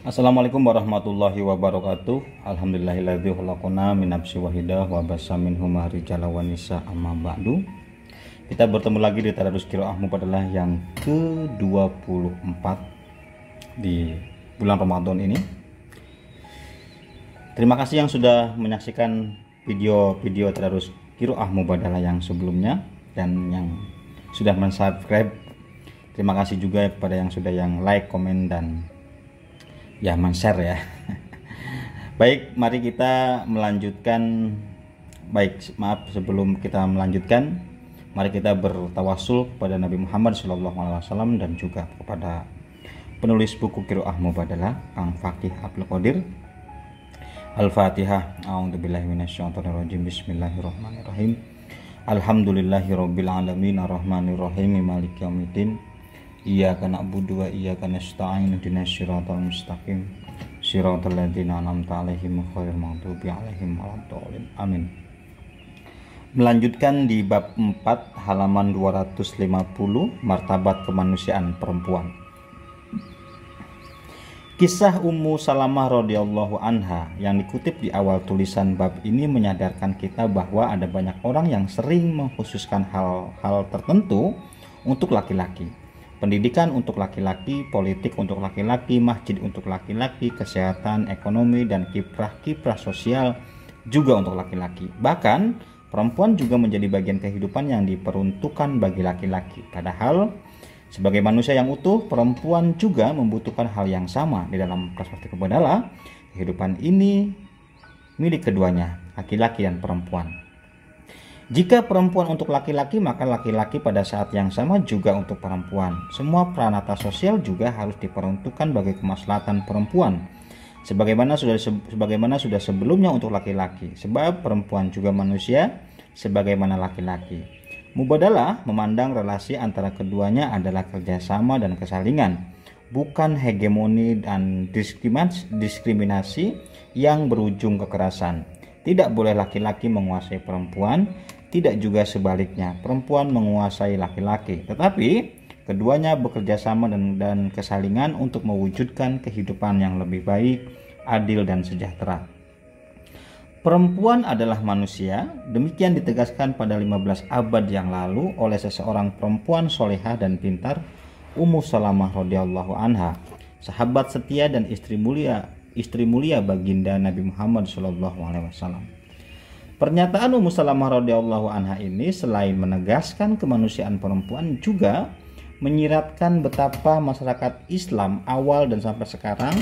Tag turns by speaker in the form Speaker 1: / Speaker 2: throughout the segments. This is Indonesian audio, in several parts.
Speaker 1: Assalamualaikum warahmatullahi wabarakatuh. Alhamdulillahilladzi khalaqana min nafsin wahidah wa bassa minhuma rijalan wa nisaa amma ba'du. Kita bertemu lagi di Tadarus Qiraah Mubadalah yang ke-24 di bulan Ramadan ini. Terima kasih yang sudah menyaksikan video-video Tadarus Qiraah Mubadalah yang sebelumnya dan yang sudah mensubscribe. Terima kasih juga kepada yang sudah like, komen, dan men-share ya. Baik, mari kita melanjutkan. Sebelum kita melanjutkan, mari kita bertawasul kepada Nabi Muhammad SAW dan juga kepada penulis buku Qiraah Mubadalah, Kang Fakih Abdul Qadir. Al-Fatihah. A'udzubillahi minasyaitonirrajim. Bismillahirrahmanirrahim. Alhamdulillahirabbil alamin arrahmanirrahim maliki yaumiddin. Iyyaka na'budu wa iyyaka nasta'in ihdinas siratal mustaqim siratal ladzina an'amta 'alaihim ghairil maghdubi 'alaihim waladdallin. Amin. Melanjutkan di bab 4 halaman 250, martabat kemanusiaan perempuan. Kisah Ummu Salamah radhiyallahu anha yang dikutip di awal tulisan bab ini menyadarkan kita bahwa ada banyak orang yang sering mengkhususkan hal-hal tertentu untuk laki-laki. Pendidikan untuk laki-laki, politik untuk laki-laki, masjid untuk laki-laki, kesehatan, ekonomi, dan kiprah-kiprah sosial juga untuk laki-laki. Bahkan perempuan juga menjadi bagian kehidupan yang diperuntukkan bagi laki-laki. Padahal sebagai manusia yang utuh, perempuan juga membutuhkan hal yang sama. Di dalam perspektif Mubadalah, kehidupan ini milik keduanya, laki-laki dan perempuan. Jika perempuan untuk laki-laki, maka laki-laki pada saat yang sama juga untuk perempuan. Semua peranata sosial juga harus diperuntukkan bagi kemaslahatan perempuan, sebagaimana sudah sebelumnya untuk laki-laki, sebab perempuan juga manusia sebagaimana laki-laki. Mubadalah memandang relasi antara keduanya adalah kerjasama dan kesalingan, bukan hegemoni dan diskriminasi yang berujung kekerasan. Tidak boleh laki-laki menguasai perempuan, tidak juga sebaliknya perempuan menguasai laki-laki, tetapi keduanya bekerja sama dan kesalingan untuk mewujudkan kehidupan yang lebih baik, adil, dan sejahtera. Perempuan adalah manusia, demikian ditegaskan pada 15 abad yang lalu oleh seseorang perempuan solehah dan pintar, Ummu Salamah radhiyallahu anha, sahabat setia dan istri mulia baginda Nabi Muhammad SAW. Pernyataan Ummu Salamah radhiyallahu anha ini selain menegaskan kemanusiaan perempuan juga menyiratkan betapa masyarakat Islam awal dan sampai sekarang,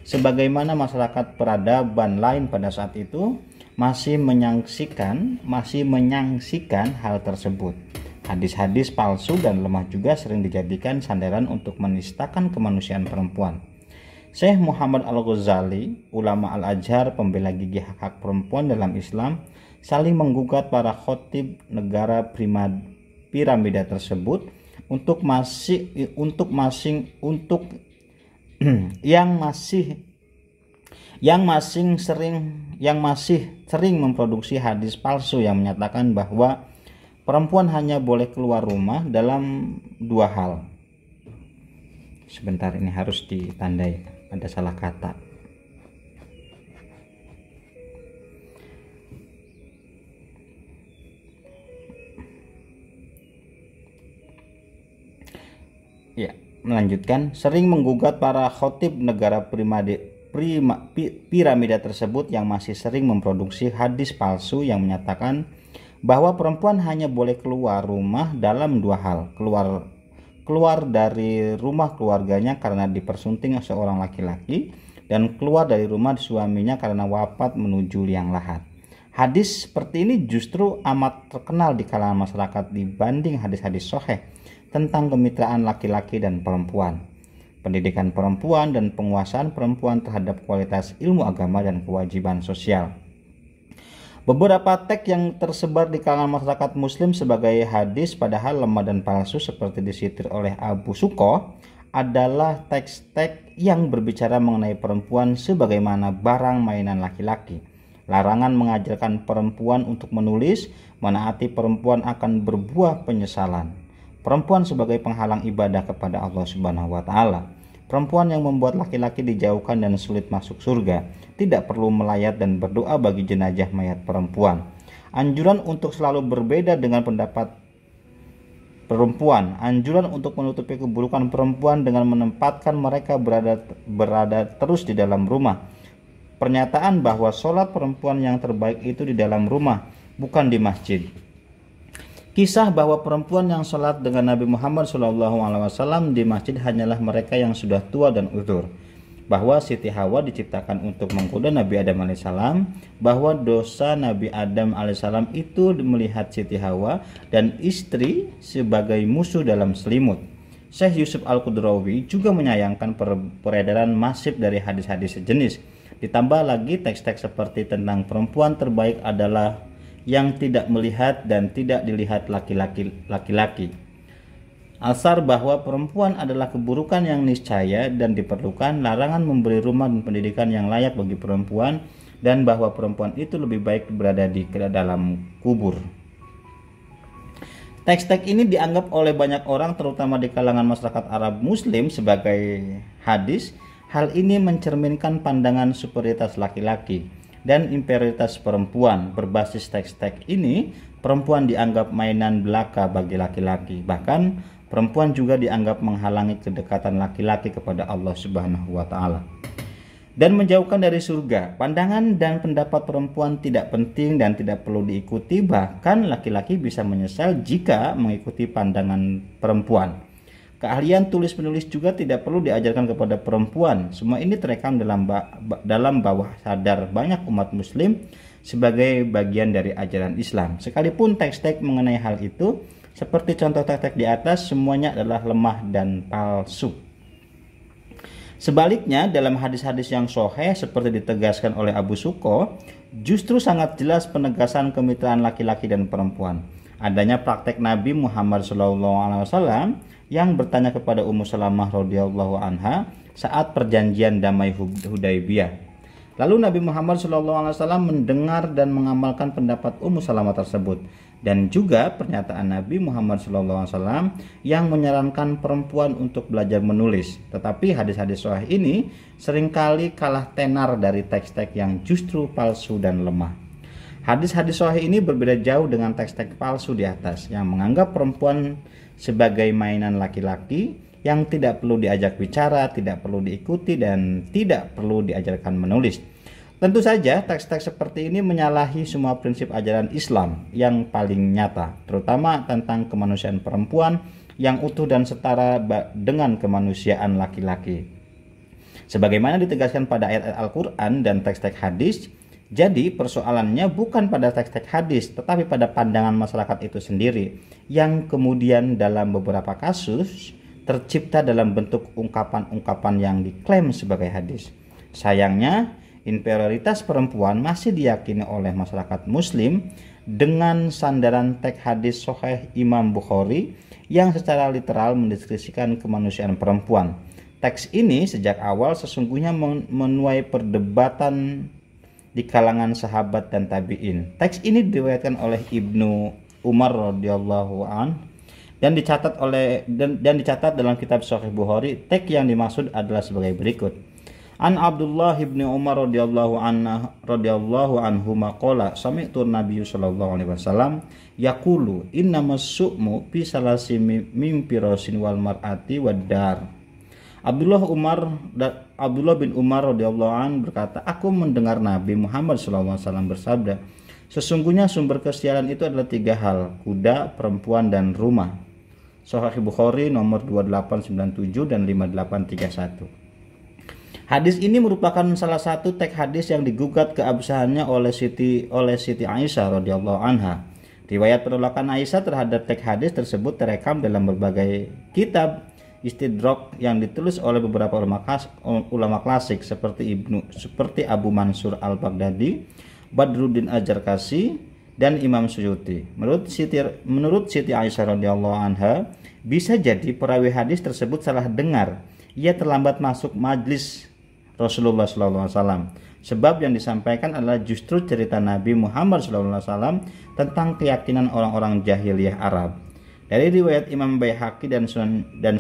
Speaker 1: sebagaimana masyarakat peradaban lain pada saat itu, masih menyaksikan hal tersebut. Hadis-hadis palsu dan lemah juga sering dijadikan sandaran untuk menistakan kemanusiaan perempuan. Syekh Muhammad Al-Ghazali, ulama Al-Azhar, pembela gigih hak-hak perempuan dalam Islam, saling menggugat para khotib negara piramida tersebut yang masih sering memproduksi hadis palsu yang menyatakan bahwa perempuan hanya boleh keluar rumah dalam dua hal. Sebentar, ini harus ditandai, ada salah kata. Ya, melanjutkan, sering menggugat para khotib negara piramida tersebut yang masih sering memproduksi hadis palsu yang menyatakan bahwa perempuan hanya boleh keluar rumah dalam dua hal: keluar dari rumah keluarganya karena dipersunting seorang laki-laki, dan keluar dari rumah suaminya karena wafat menuju liang lahat. Hadis seperti ini justru amat terkenal di kalangan masyarakat dibanding hadis-hadis sahih tentang kemitraan laki-laki dan perempuan, pendidikan perempuan, dan penguasaan perempuan terhadap kualitas ilmu agama dan kewajiban sosial. Beberapa teks yang tersebar di kalangan masyarakat muslim sebagai hadis padahal lemah dan palsu seperti disitir oleh Abu Sukoh adalah teks-teks yang berbicara mengenai perempuan sebagaimana barang mainan laki-laki. Larangan mengajarkan perempuan untuk menulis, menaati perempuan akan berbuah penyesalan. Perempuan sebagai penghalang ibadah kepada Allah Subhanahu wa taala. perempuan yang membuat laki-laki dijauhkan dan sulit masuk surga, tidak perlu melayat dan berdoa bagi jenazah mayat perempuan. Anjuran untuk selalu berbeda dengan pendapat perempuan, anjuran untuk menutupi keburukan perempuan dengan menempatkan mereka berada terus di dalam rumah. Pernyataan bahwa sholat perempuan yang terbaik itu di dalam rumah, bukan di masjid. Kisah bahwa perempuan yang sholat dengan Nabi Muhammad SAW di masjid hanyalah mereka yang sudah tua dan uzur. Bahwa Siti Hawa diciptakan untuk menggoda Nabi Adam alaihissalam, bahwa dosa Nabi Adam alaihissalam itu melihat Siti Hawa dan istri sebagai musuh dalam selimut. Syekh Yusuf Al-Qudrawi juga menyayangkan peredaran masif dari hadis-hadis sejenis. Ditambah lagi teks-teks seperti tentang perempuan terbaik adalah yang tidak melihat dan tidak dilihat laki-laki. Asar bahwa perempuan adalah keburukan yang niscaya dan diperlukan, larangan memberi rumah dan pendidikan yang layak bagi perempuan, dan bahwa perempuan itu lebih baik berada di dalam kubur. Teks-teks ini dianggap oleh banyak orang, terutama di kalangan masyarakat Arab Muslim, sebagai hadis. Hal ini mencerminkan pandangan superioritas laki-laki dan imperialitas perempuan. Berbasis teks-teks ini, perempuan dianggap mainan belaka bagi laki-laki. Bahkan perempuan juga dianggap menghalangi kedekatan laki-laki kepada Allah Subhanahu wa taala dan menjauhkan dari surga. Pandangan dan pendapat perempuan tidak penting dan tidak perlu diikuti, bahkan laki-laki bisa menyesal jika mengikuti pandangan perempuan. Keahlian tulis-menulis juga tidak perlu diajarkan kepada perempuan. Semua ini terekam dalam bawah sadar banyak umat muslim sebagai bagian dari ajaran Islam. Sekalipun teks-teks mengenai hal itu, seperti contoh teks-teks di atas, semuanya adalah lemah dan palsu. Sebaliknya, dalam hadis-hadis yang sahih seperti ditegaskan oleh Abu Suko, justru sangat jelas penegasan kemitraan laki-laki dan perempuan. Adanya praktek Nabi Muhammad SAW yang bertanya kepada Ummu Salamah radhiyallahu anha saat perjanjian damai Hudaybiyah. Lalu Nabi Muhammad SAW mendengar dan mengamalkan pendapat Ummu Salamah tersebut, dan juga pernyataan Nabi Muhammad SAW yang menyarankan perempuan untuk belajar menulis. Tetapi hadis-hadis sahih ini seringkali kalah tenar dari teks-teks yang justru palsu dan lemah. Hadis-hadis sahih ini berbeda jauh dengan teks-teks palsu di atas yang menganggap perempuan sebagai mainan laki-laki yang tidak perlu diajak bicara, tidak perlu diikuti, dan tidak perlu diajarkan menulis. Tentu saja teks-teks seperti ini menyalahi semua prinsip ajaran Islam yang paling nyata, terutama tentang kemanusiaan perempuan yang utuh dan setara dengan kemanusiaan laki-laki. Sebagaimana ditegaskan pada ayat-ayat Al-Quran dan teks-teks hadis, jadi persoalannya bukan pada teks-teks hadis, tetapi pada pandangan masyarakat itu sendiri, yang kemudian dalam beberapa kasus tercipta dalam bentuk ungkapan-ungkapan yang diklaim sebagai hadis. Sayangnya, inferioritas perempuan masih diyakini oleh masyarakat muslim dengan sandaran teks hadis sahih Imam Bukhari yang secara literal mendeskripsikan kemanusiaan perempuan. Teks ini sejak awal sesungguhnya menuai perdebatan di kalangan sahabat dan tabi'in. Teks ini diriwayatkan oleh Ibnu Umar radhiyallahu an dan dicatat dalam kitab Sahih Bukhari. Teks yang dimaksud adalah sebagai berikut. An Abdullah bin Umar radhiyallahu anhu maqala sami'tu Nabi sallallahu alaihi wasallam yaqulu innamas su'mu fi salasi min firasin wal mar'ati wad dar. Abdullah bin Umar radhiyallahu an berkata, aku mendengar Nabi Muhammad SAW bersabda, sesungguhnya sumber kesialan itu adalah 3 hal, kuda, perempuan, dan rumah. Sahih Bukhari nomor 2897 dan 5831. Hadis ini merupakan salah satu teks hadis yang digugat keabsahannya oleh Siti Aisyah radhiyallahu anha. Riwayat penolakan Aisyah terhadap teks hadis tersebut terekam dalam berbagai kitab istidrak yang ditulis oleh beberapa ulama klasik seperti Abu Mansur Al-Baghdadi, Badruddin Al-Jarkasi, dan Imam Suyuti. Menurut Siti Aisyah radhiyallahu anha, bisa jadi perawi hadis tersebut salah dengar. Ia terlambat masuk majlis Rasulullah SAW. Sebab yang disampaikan adalah justru cerita Nabi Muhammad SAW tentang keyakinan orang-orang jahiliyah Arab. Dari riwayat Imam Baihaqi dan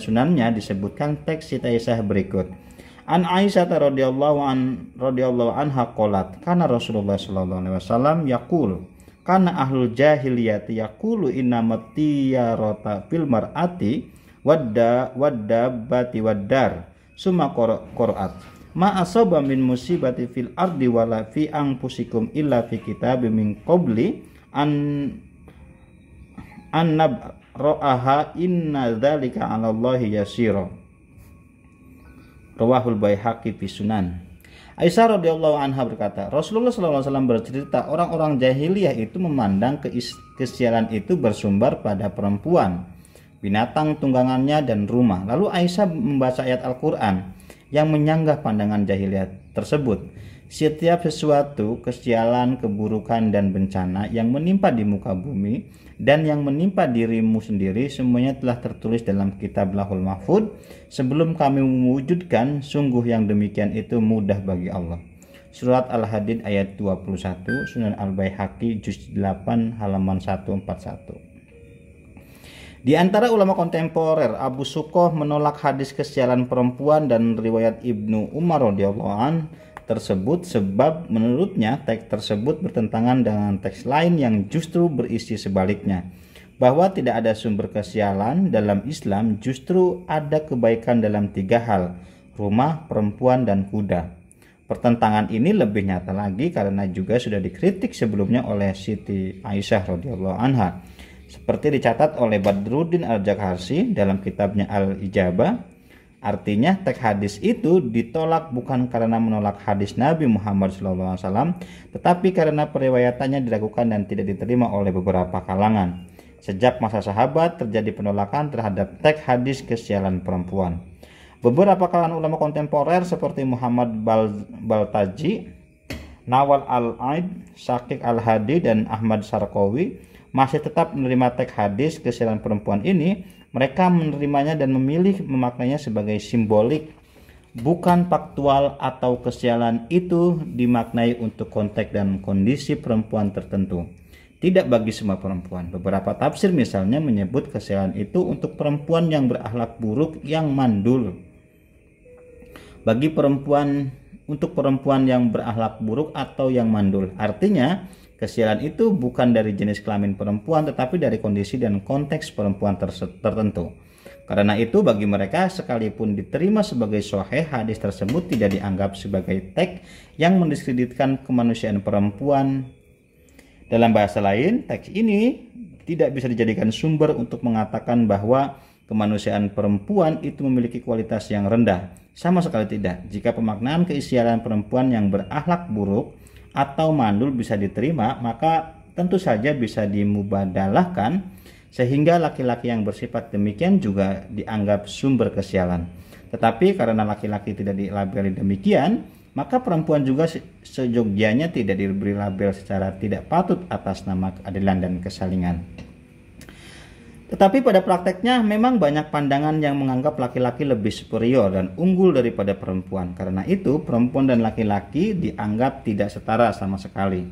Speaker 1: sunannya disebutkan teks Siti Aisyah berikut. An Aisyah radhiyallahu anha qalat kana Rasulullah sallallahu alaihi wasallam yaqul kana ahlul jahiliyati yaqulu innamat tiyarata fil mar'ati waddabati waddar summa qur'at ma asaba min musibati fil ardi wala fi anfusikum illa fi kitabim min qabli an nabraha inna dzalika 'ala Allahi yasira. Rawahul Baihaqi fi Sunan. Aisyah radhiyallahu anha berkata, Rasulullah sallallahu alaihi wasallam bercerita, orang-orang jahiliyah itu memandang kesialan itu bersumber pada perempuan, binatang tunggangannya dan rumah. Lalu Aisyah membaca ayat Al-Qur'an yang menyanggah pandangan jahiliyah tersebut. Setiap sesuatu, kesialan, keburukan dan bencana yang menimpa di muka bumi dan yang menimpa dirimu sendiri semuanya telah tertulis dalam kitab Lauhul Mahfuz sebelum kami mewujudkan. Sungguh yang demikian itu mudah bagi Allah. Surat Al-Hadid ayat 21, Sunan Al-Baihaqi juz 8 halaman 141. Di antara ulama kontemporer, Abu Sukoh menolak hadis kesialan perempuan dan riwayat Ibnu Umar radhiyallahu an tersebut sebab menurutnya teks tersebut bertentangan dengan teks lain yang justru berisi sebaliknya, bahwa tidak ada sumber kesialan dalam Islam, justru ada kebaikan dalam 3 hal: rumah, perempuan, dan kuda. Pertentangan ini lebih nyata lagi karena juga sudah dikritik sebelumnya oleh Siti Aisyah radhiyallahu anha, seperti dicatat oleh Badruddin Al-Jakarsi dalam kitabnya Al-Ijabah. Artinya teks hadis itu ditolak bukan karena menolak hadis Nabi Muhammad SAW, tetapi karena periwayatannya diragukan dan tidak diterima oleh beberapa kalangan. Sejak masa sahabat terjadi penolakan terhadap teks hadis kesialan perempuan. Beberapa kalangan ulama kontemporer seperti Muhammad Baltaji, Nawal Al-Aid, Syakik Al-Hadi, dan Ahmad Sarqawi masih tetap menerima teks hadis kesialan perempuan ini. Mereka menerimanya dan memilih memaknainya sebagai simbolik, bukan faktual, atau kesialan itu dimaknai untuk konteks dan kondisi perempuan tertentu, tidak bagi semua perempuan. Beberapa tafsir misalnya menyebut kesialan itu untuk perempuan yang berakhlak buruk yang mandul. Untuk perempuan yang berakhlak buruk atau yang mandul. Artinya kesialan itu bukan dari jenis kelamin perempuan tetapi dari kondisi dan konteks perempuan tertentu. Karena itu bagi mereka sekalipun diterima sebagai sahih, hadis tersebut tidak dianggap sebagai teks yang mendiskreditkan kemanusiaan perempuan. Dalam bahasa lain, teks ini tidak bisa dijadikan sumber untuk mengatakan bahwa kemanusiaan perempuan itu memiliki kualitas yang rendah. Sama sekali tidak. Jika pemaknaan kesialan perempuan yang berakhlak buruk atau mandul bisa diterima, maka tentu saja bisa dimubadalahkan sehingga laki-laki yang bersifat demikian juga dianggap sumber kesialan. Tetapi karena laki-laki tidak dilabeli demikian, maka perempuan juga sejogjanya tidak diberi label secara tidak patut atas nama keadilan dan kesalingan. Tetapi pada prakteknya memang banyak pandangan yang menganggap laki-laki lebih superior dan unggul daripada perempuan. Karena itu perempuan dan laki-laki dianggap tidak setara sama sekali.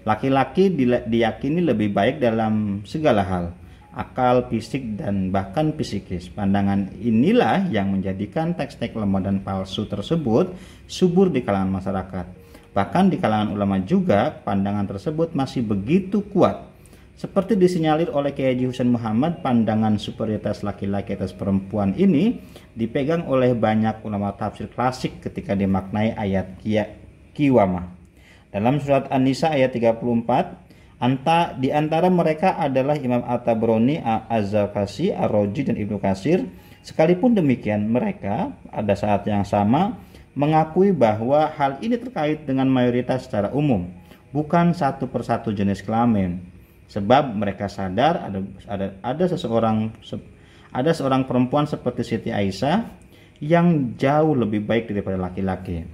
Speaker 1: Laki-laki diyakini lebih baik dalam segala hal, akal, fisik, dan bahkan psikis. Pandangan inilah yang menjadikan teks-teks lemah dan palsu tersebut subur di kalangan masyarakat. Bahkan di kalangan ulama juga pandangan tersebut masih begitu kuat. Seperti disinyalir oleh Kiai Haji Husain Muhammad, pandangan superioritas laki-laki atas perempuan ini dipegang oleh banyak ulama tafsir klasik ketika dimaknai ayat Qiyamah. Dalam surat An-Nisa ayat 34, di antara mereka adalah Imam At-Tabrani, Az-Zarkasi, Ar-Razi, dan Ibnu Katsir. Sekalipun demikian, mereka pada saat yang sama mengakui bahwa hal ini terkait dengan mayoritas secara umum, bukan satu persatu jenis kelamin. Sebab mereka sadar ada seorang perempuan seperti Siti Aisyah yang jauh lebih baik daripada laki-laki.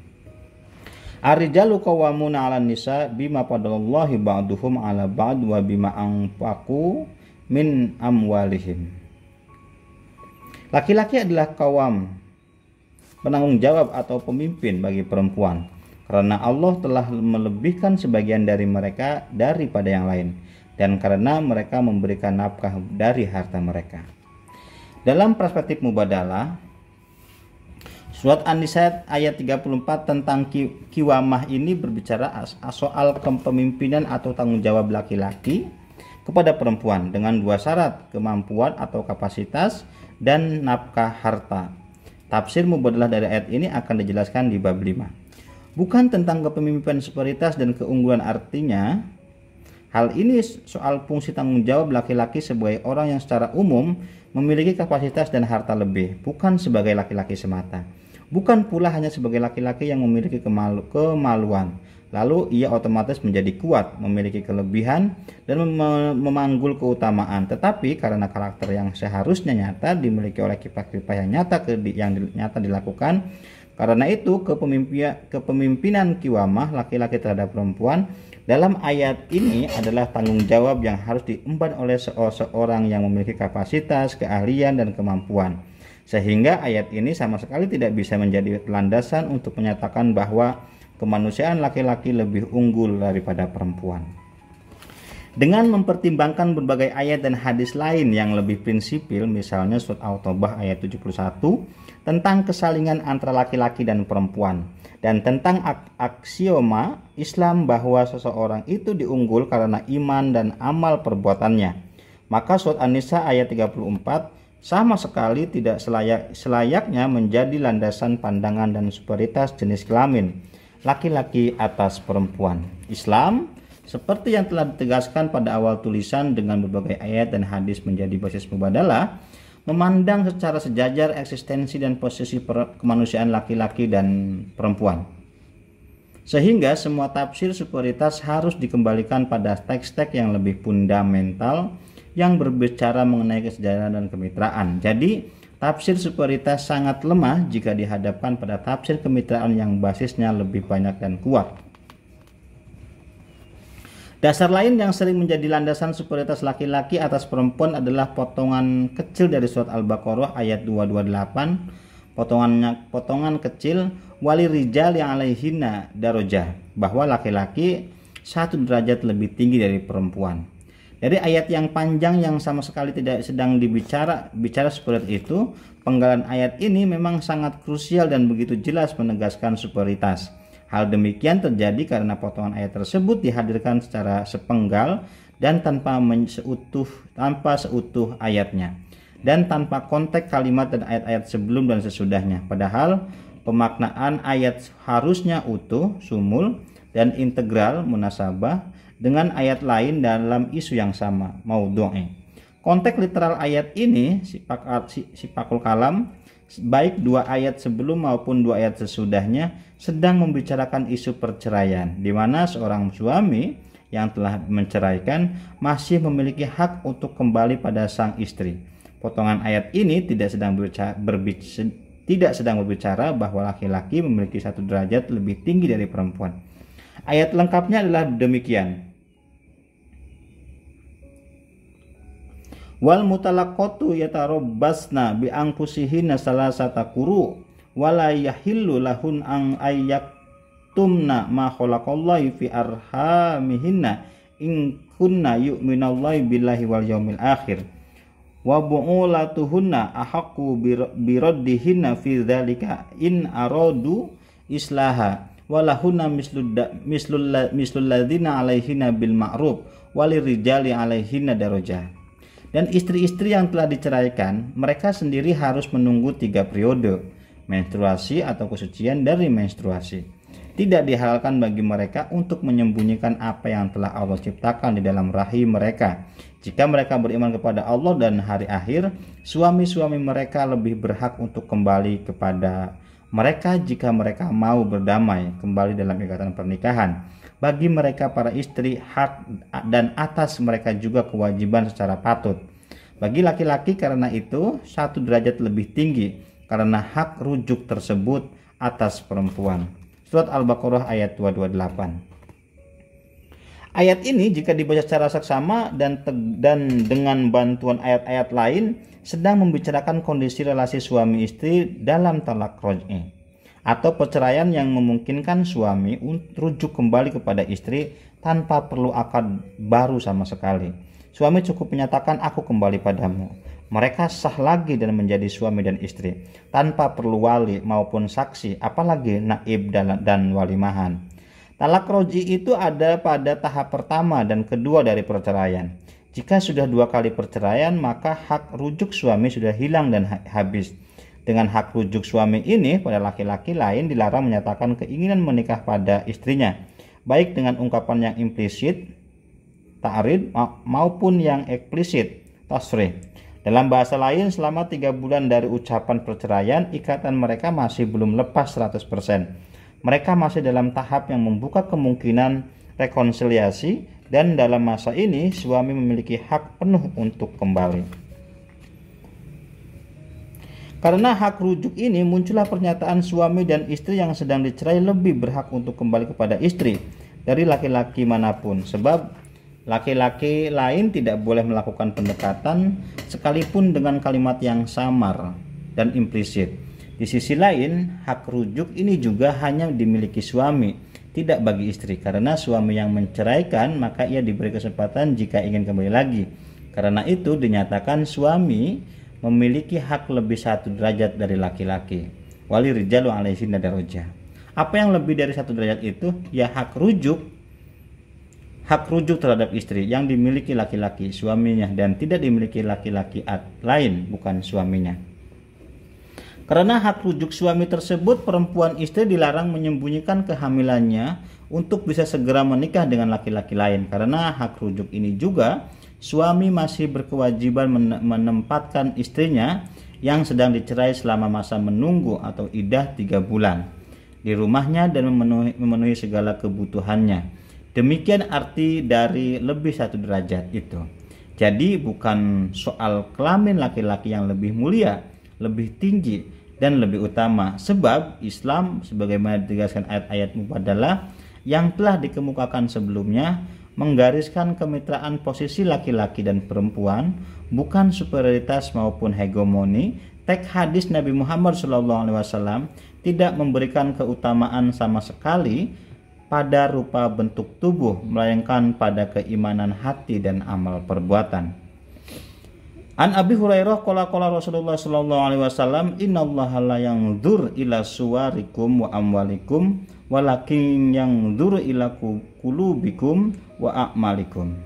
Speaker 1: Ar-rijalu qawwamuna 'alan nisa bima faddalallahu ba'duhum 'ala ba'd wa bima anfaqu min amwalihim. Laki-laki adalah qawam, penanggung jawab atau pemimpin bagi perempuan, karena Allah telah melebihkan sebagian dari mereka daripada yang lain. dan karena mereka memberikan nafkah dari harta mereka. Dalam perspektif mubadalah, surat An-Nisa ayat 34 tentang kiwamah ini berbicara soal kepemimpinan atau tanggung jawab laki-laki kepada perempuan dengan dua syarat, kemampuan atau kapasitas dan nafkah harta. Tafsir mubadalah dari ayat ini akan dijelaskan di bab 5. Bukan tentang kepemimpinan superioritas dan keunggulan, artinya hal ini soal fungsi tanggung jawab laki-laki sebagai orang yang secara umum memiliki kapasitas dan harta lebih, bukan sebagai laki-laki semata. Bukan pula hanya sebagai laki-laki yang memiliki kemaluan, lalu ia otomatis menjadi kuat, memiliki kelebihan dan memanggul keutamaan. Tetapi karena karakter yang seharusnya nyata dimiliki oleh kiprah-kiprah yang nyata dilakukan, karena itu kepemimpinan kiwamah laki-laki terhadap perempuan dalam ayat ini adalah tanggung jawab yang harus diemban oleh seorang yang memiliki kapasitas, keahlian, dan kemampuan. Sehingga ayat ini sama sekali tidak bisa menjadi landasan untuk menyatakan bahwa kemanusiaan laki-laki lebih unggul daripada perempuan. Dengan mempertimbangkan berbagai ayat dan hadis lain yang lebih prinsipil, misalnya surat At-Taubah ayat 71 tentang kesalingan antara laki-laki dan perempuan, dan tentang aksioma Islam bahwa seseorang itu diunggul karena iman dan amal perbuatannya, maka surat An-Nisa ayat 34 sama sekali tidak selayaknya menjadi landasan pandangan dan superioritas jenis kelamin laki-laki atas perempuan. Islam, seperti yang telah ditegaskan pada awal tulisan dengan berbagai ayat dan hadis menjadi basis mubadalah, memandang secara sejajar eksistensi dan posisi kemanusiaan laki-laki dan perempuan. Sehingga semua tafsir superioritas harus dikembalikan pada teks-teks yang lebih fundamental yang berbicara mengenai kesejahteraan dan kemitraan. Jadi, tafsir superioritas sangat lemah jika dihadapkan pada tafsir kemitraan yang basisnya lebih banyak dan kuat. Dasar lain yang sering menjadi landasan superioritas laki-laki atas perempuan adalah potongan kecil dari surat Al-Baqarah ayat 228. Potongan kecil wali rijal yang alaihinna darajah, bahwa laki-laki 1 derajat lebih tinggi dari perempuan. Dari ayat yang panjang yang sama sekali tidak sedang bicara seperti itu, penggalan ayat ini memang sangat krusial dan begitu jelas menegaskan superioritas. Hal demikian terjadi karena potongan ayat tersebut dihadirkan secara sepenggal dan tanpa seutuh ayatnya, dan tanpa konteks kalimat dan ayat-ayat sebelum dan sesudahnya. Padahal pemaknaan ayat harusnya utuh, sumul, dan integral munasabah dengan ayat lain dalam isu yang sama, maudhu'i. Konteks literal ayat ini sifakul kalam, baik 2 ayat sebelum maupun 2 ayat sesudahnya, sedang membicarakan isu perceraian, di mana seorang suami yang telah menceraikan masih memiliki hak untuk kembali pada sang istri. Potongan ayat ini tidak sedang berbicara bahwa laki-laki memiliki 1 derajat lebih tinggi dari perempuan. Ayat lengkapnya adalah demikian. Wal mutalaqqatu yatarabbasna bi anfusihinna salasata quru wala yahillu lahun an ayyaktumna ma khalaqallahu fi arhamihinna in kunna yu'minallahi billahi wal yawmil akhir wa bu'ulatuhunna ahaqqu biraddihinna fi dzalika in aradu islaha walahunna mislul ladzina alaihinna bil ma'ruf walirijali alaihinna darajah. Dan istri-istri yang telah diceraikan, mereka sendiri harus menunggu 3 periode menstruasi atau kesucian dari menstruasi. Tidak dihalalkan bagi mereka untuk menyembunyikan apa yang telah Allah ciptakan di dalam rahim mereka. Jika mereka beriman kepada Allah dan hari akhir, suami-suami mereka lebih berhak untuk kembali kepada mereka jika mereka mau berdamai kembali dalam ikatan pernikahan. Bagi mereka para istri, hak dan atas mereka juga kewajiban secara patut. Bagi laki-laki karena itu 1 derajat lebih tinggi karena hak rujuk tersebut atas perempuan. Surat Al-Baqarah ayat 228. Ayat ini jika dibaca secara seksama dan dengan bantuan ayat-ayat lain sedang membicarakan kondisi relasi suami istri dalam talak roj'i. atau perceraian yang memungkinkan suami rujuk kembali kepada istri tanpa perlu akad baru sama sekali. Suami cukup menyatakan aku kembali padamu. Mereka sah lagi dan menjadi suami dan istri tanpa perlu wali maupun saksi, apalagi naib dan walimahan. Talak roji itu ada pada tahap pertama dan kedua dari perceraian. Jika sudah 2 kali perceraian, maka hak rujuk suami sudah hilang dan habis. Dengan hak rujuk suami ini, pada laki-laki lain dilarang menyatakan keinginan menikah pada istrinya, baik dengan ungkapan yang implisit, ta'rid, maupun yang eksplisit, tasrih. Dalam bahasa lain, selama 3 bulan dari ucapan perceraian, ikatan mereka masih belum lepas 100%. Mereka masih dalam tahap yang membuka kemungkinan rekonsiliasi, dan dalam masa ini suami memiliki hak penuh untuk kembali. Karena hak rujuk ini, muncullah pernyataan suami dan istri yang sedang dicerai lebih berhak untuk kembali kepada istri dari laki-laki manapun, sebab laki-laki lain tidak boleh melakukan pendekatan sekalipun dengan kalimat yang samar dan implisit. Di sisi lain, hak rujuk ini juga hanya dimiliki suami, tidak bagi istri, karena suami yang menceraikan maka ia diberi kesempatan jika ingin kembali lagi. Karena itu dinyatakan suami memiliki hak lebih 1 derajat dari laki-laki. Wali rijalu alaihinna darajah. Apa yang lebih dari 1 derajat itu? Ya hak rujuk terhadap istri yang dimiliki laki-laki suaminya dan tidak dimiliki laki-laki lain bukan suaminya. Karena hak rujuk suami tersebut, perempuan istri dilarang menyembunyikan kehamilannya untuk bisa segera menikah dengan laki-laki lain. Karena hak rujuk ini juga, suami masih berkewajiban menempatkan istrinya yang sedang dicerai selama masa menunggu atau iddah 3 bulan di rumahnya dan memenuhi segala kebutuhannya. Demikian arti dari lebih 1 derajat itu. Jadi bukan soal kelamin laki-laki yang lebih mulia, lebih tinggi, dan lebih utama. Sebab Islam sebagaimana ditegaskan ayat-ayat mubadalah yang telah dikemukakan sebelumnya, menggariskan kemitraan posisi laki-laki dan perempuan, bukan superioritas maupun hegemoni. Teks hadis Nabi Muhammad SAW tidak memberikan keutamaan sama sekali pada rupa bentuk tubuh, melainkan pada keimanan hati dan amal perbuatan. An Abi Hurairah qala Rasulullah sallallahu alaihi wasallam, innallaha la yanzur ila suwarikum wa amwalikum walakin yanzur ila qulubikum wa a'malikum.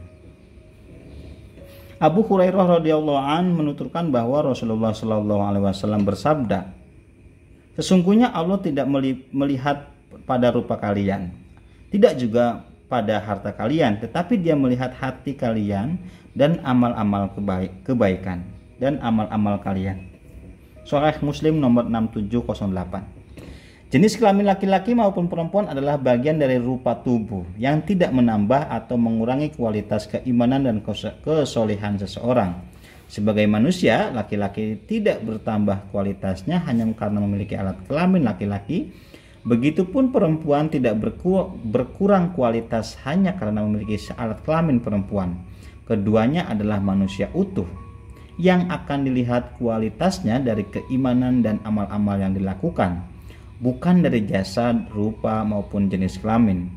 Speaker 1: Abu Hurairah radhiyallahu an menuturkan bahwa Rasulullah sallallahu alaihi wasallam bersabda, sesungguhnya Allah tidak melihat pada rupa kalian, tidak juga pada harta kalian, tetapi Dia melihat hati kalian dan amal-amal kebaikan dan amal-amal kalian. Sahih Muslim nomor 6708. Jenis kelamin laki-laki maupun perempuan adalah bagian dari rupa tubuh yang tidak menambah atau mengurangi kualitas keimanan dan kesolehan seseorang. Sebagai manusia, laki-laki tidak bertambah kualitasnya hanya karena memiliki alat kelamin laki-laki. Begitupun perempuan tidak berkurang kualitas hanya karena memiliki alat kelamin perempuan. Keduanya adalah manusia utuh yang akan dilihat kualitasnya dari keimanan dan amal-amal yang dilakukan, bukan dari jasad, rupa maupun jenis kelamin.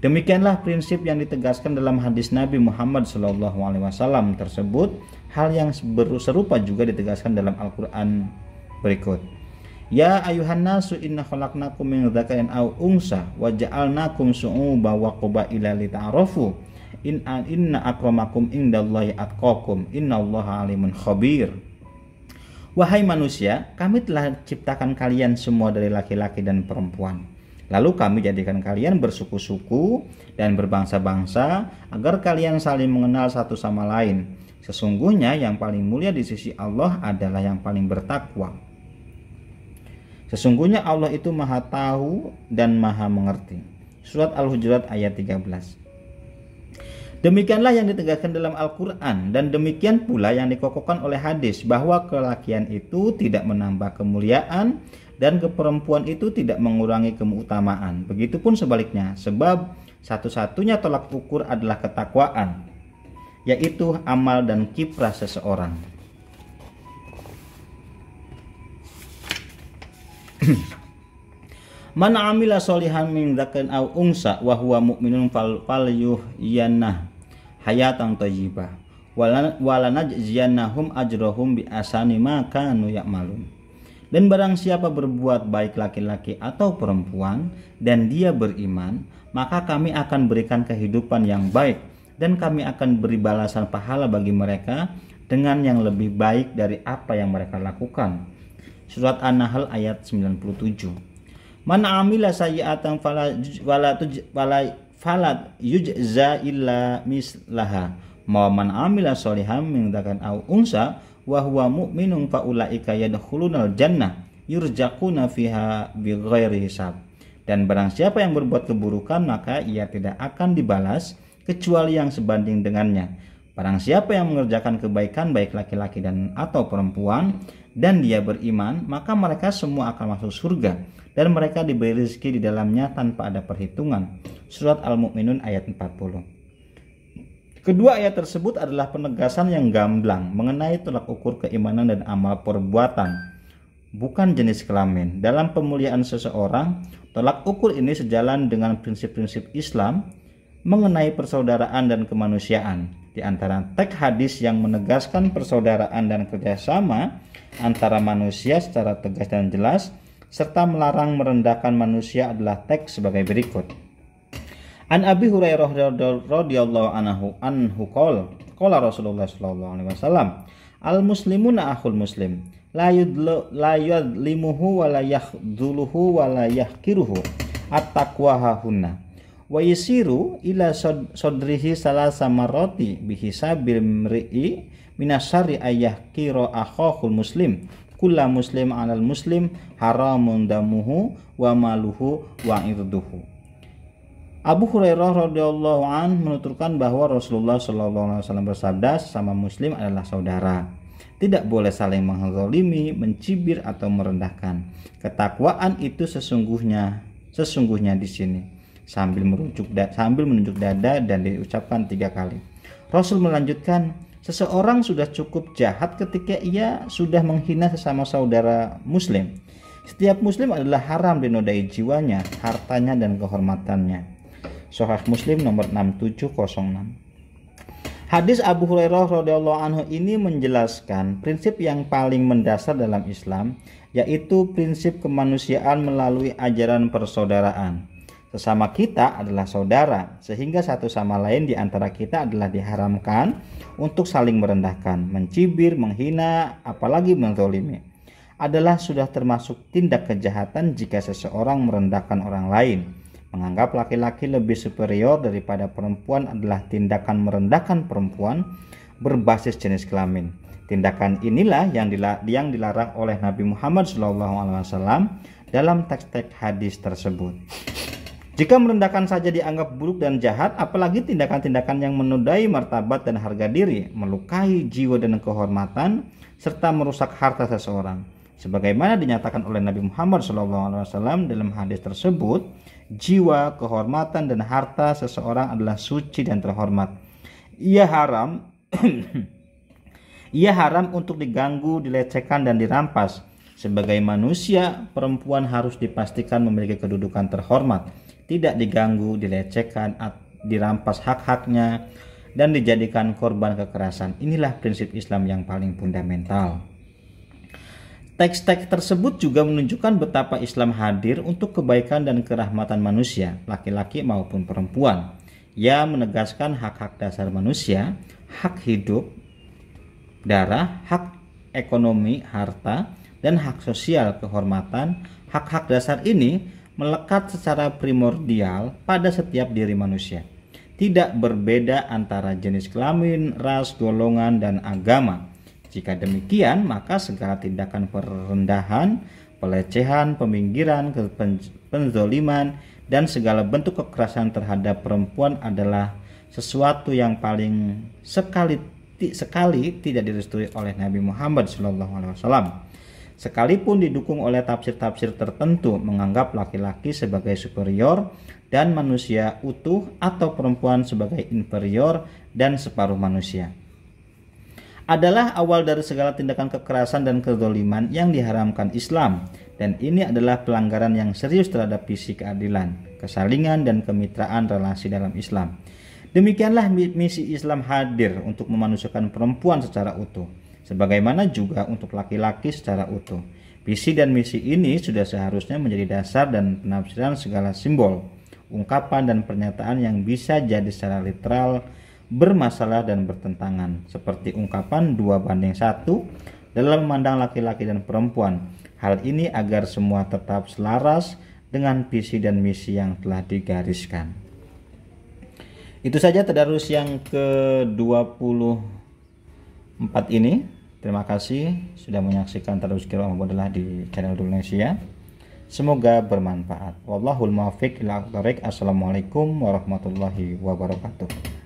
Speaker 1: Demikianlah prinsip yang ditegaskan dalam hadis Nabi Muhammad SAW tersebut. Hal yang serupa juga ditegaskan dalam Al-Quran berikut. Ya ayuhan nasu inna khalaqnakum min dzakarin aw unsa wa ja'alnakum syu'uban wa qabaila lita'arafu inna akramakum indallahi atqakum innallaha alimun khabir. Wahai manusia, kami telah ciptakan kalian semua dari laki-laki dan perempuan. Lalu kami jadikan kalian bersuku-suku dan berbangsa-bangsa agar kalian saling mengenal satu sama lain. Sesungguhnya yang paling mulia di sisi Allah adalah yang paling bertakwa. Sesungguhnya Allah itu Maha Tahu dan Maha Mengerti. Surat Al-Hujurat ayat 13. Demikianlah yang ditegaskan dalam Al-Quran, dan demikian pula yang dikokohkan oleh hadis, bahwa kelakian itu tidak menambah kemuliaan dan keperempuan itu tidak mengurangi keutamaan. Begitupun sebaliknya, sebab satu-satunya tolak ukur adalah ketakwaan, yaitu amal dan kiprah seseorang. Man amila sholihan min dzakarin aw unsa wa huwa mu'minun falyuhyinnah hayatan thayyibah walanajziyannahum ajrahum bi asani ma kanu ya'malun. Dan barang siapa berbuat baik laki-laki atau perempuan dan dia beriman, maka kami akan berikan kehidupan yang baik dan kami akan beri balasan pahala bagi mereka dengan yang lebih baik dari apa yang mereka lakukan. Surat An-Nahl ayat 97. Man amila sayyi'atan fala yujza illa mislaha ma man amila sholihan min dzakarin aw unsa wa huwa mu'minun fa ulaika yadkhulunal jannah yurzaquna fiha bighairi hisab. Dan barang siapa yang berbuat keburukan maka ia tidak akan dibalas kecuali yang sebanding dengannya. Barang siapa yang mengerjakan kebaikan baik laki-laki dan atau perempuan dan dia beriman, maka mereka semua akan masuk surga dan mereka diberi rezeki di dalamnya tanpa ada perhitungan. Surat Al-Mu'minun ayat 40. Kedua ayat tersebut adalah penegasan yang gamblang mengenai tolak ukur keimanan dan amal perbuatan, bukan jenis kelamin. Dalam pemuliaan seseorang, tolak ukur ini sejalan dengan prinsip-prinsip Islam mengenai persaudaraan dan kemanusiaan. Di antara teks hadis yang menegaskan persaudaraan dan kerjasama antara manusia secara tegas dan jelas, serta melarang merendahkan manusia adalah teks sebagai berikut. An Abi Hurairah radhiyallahu anhu qala Rasulullah sallallahu alaihi wasallam, al muslimuna akhul muslim la yudlimuhu wa la yakhdhuluhu wa la yahkiruhu at-taqwa hahunna wa yasiru ila sadrihi salasa marrati bihisabil mri'i minasyari ayyahkira akhahul muslim kullu muslim 'alal muslim haramun damuhu wa maluhu wa irduhu. Abu Hurairah radhiyallahu an menuturkan bahwa Rasulullah sallallahu alaihi wasallam bersabda, sesama muslim adalah saudara. Tidak boleh saling menzalimi, mencibir atau merendahkan. Ketakwaan itu sesungguhnya di sini sambil menunjuk dada dan diucapkan 3 kali. Rasul melanjutkan, seseorang sudah cukup jahat ketika ia sudah menghina sesama saudara muslim. Setiap muslim adalah haram dinodai jiwanya, hartanya dan kehormatannya. Sahih Muslim nomor 6706. Hadis Abu Hurairah radhiyallahu anhu ini menjelaskan prinsip yang paling mendasar dalam Islam, yaitu prinsip kemanusiaan melalui ajaran persaudaraan. Sesama kita adalah saudara, sehingga satu sama lain di antara kita adalah diharamkan untuk saling merendahkan, mencibir, menghina, apalagi menzalimi. Adalah sudah termasuk tindak kejahatan jika seseorang merendahkan orang lain. Menganggap laki-laki lebih superior daripada perempuan adalah tindakan merendahkan perempuan berbasis jenis kelamin. Tindakan inilah yang dilarang oleh Nabi Muhammad SAW dalam teks-teks hadis tersebut. Jika merendahkan saja dianggap buruk dan jahat, apalagi tindakan-tindakan yang menodai martabat dan harga diri, melukai jiwa dan kehormatan, serta merusak harta seseorang. Sebagaimana dinyatakan oleh Nabi Muhammad SAW dalam hadis tersebut, jiwa, kehormatan, dan harta seseorang adalah suci dan terhormat. Ia haram untuk diganggu, dilecehkan, dan dirampas. Sebagai manusia, perempuan harus dipastikan memiliki kedudukan terhormat, tidak diganggu, dilecehkan, dirampas hak-haknya, dan dijadikan korban kekerasan. Inilah prinsip Islam yang paling fundamental. Teks-teks tersebut juga menunjukkan betapa Islam hadir untuk kebaikan dan kerahmatan manusia, laki-laki maupun perempuan. Ia menegaskan hak-hak dasar manusia, hak hidup, darah, hak ekonomi, harta, dan hak sosial, kehormatan. Hak-hak dasar ini melekat secara primordial pada setiap diri manusia. Tidak berbeda antara jenis kelamin, ras, golongan, dan agama. Jika demikian, maka segala tindakan perendahan, pelecehan, peminggiran, penzoliman, dan segala bentuk kekerasan terhadap perempuan adalah sesuatu yang paling sekali tidak direstui oleh Nabi Muhammad SAW. Sekalipun didukung oleh tafsir-tafsir tertentu menganggap laki-laki sebagai superior dan manusia utuh, atau perempuan sebagai inferior dan separuh manusia. adalah awal dari segala tindakan kekerasan dan kezaliman yang diharamkan Islam, dan ini adalah pelanggaran yang serius terhadap visi keadilan, kesalingan, dan kemitraan relasi dalam Islam. Demikianlah misi Islam hadir untuk memanusiakan perempuan secara utuh, sebagaimana juga untuk laki-laki secara utuh. Visi dan misi ini sudah seharusnya menjadi dasar dan penafsiran segala simbol, ungkapan, dan pernyataan yang bisa jadi secara literal bermasalah dan bertentangan, seperti ungkapan 2:1 dalam memandang laki-laki dan perempuan. Hal ini agar semua tetap selaras dengan visi dan misi yang telah digariskan. Itu saja tadarus yang ke-24 ini. Terima kasih sudah menyaksikan tadarus Qiraah Mubahalah di channel Indonesia. Semoga bermanfaat. Wallahul muwaffiq ila aqwamit thoriq. Assalamualaikum warahmatullahi wabarakatuh.